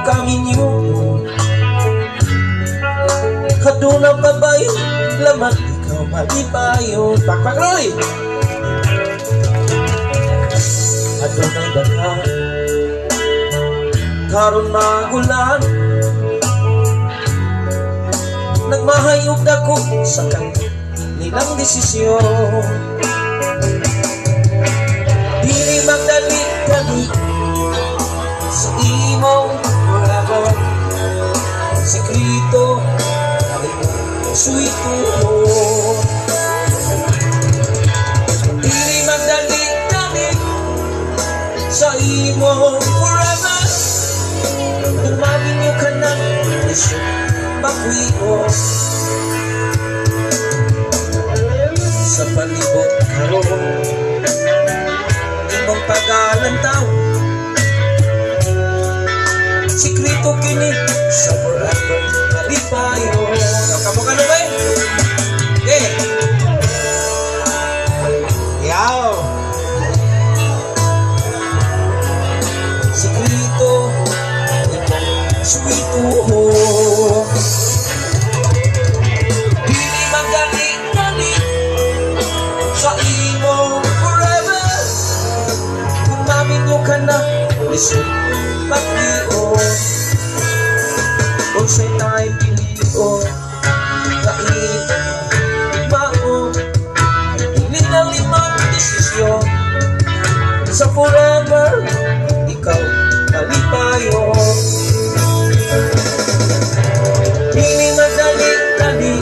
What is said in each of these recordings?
kaminyo kaduna pa ba'y laman ikaw malipayon pakpakroy adunay daka karon magulan nagmahayog dako sa nilang desisyon dili magdali-dali sa imong forever sekreto suito dili magdali-dali sa imong forever umamin nyo ka na isip bakwiyo sa palibot karon imong pag-alantaw sikreto kini sa forever malipayo kamu ka na ba eh yaw sikreto imong suito dili magdali-dali sa imong forever umamin nyo ka na isip bakwiyo kung sa'y tayo piliyo kaib mao hindi na limang desisyon sa forever ikaw malipayo hindi madali-dali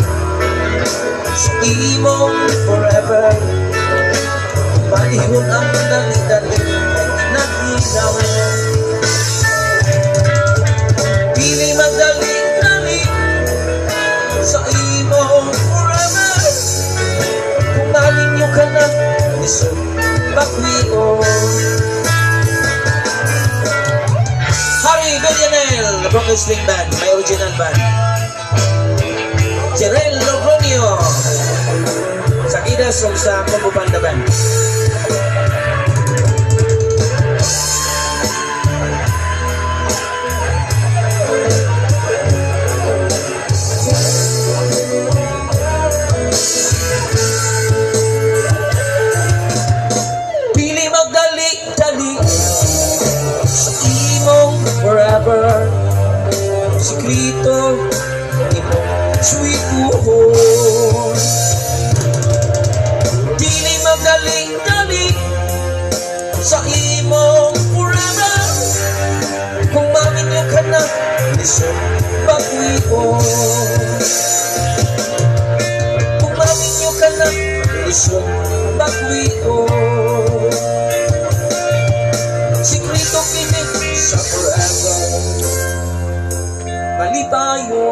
sa imong forever palihon ang dali-dali naghinaw dili madali-dali sa imong forever kumaling nyo ka na isip bakwiyo Harry Villanelle the Brooklyn Swing Band may original band Jerel Logronio sa kidas sa Combo Banda Band forever sikreto imong suito dili magdali-dali sa imong forever kung mamin nyo ka na isip bakwiyo kung mamin nyo ka na isip bakwiyo sikreto kini sa forever malipayo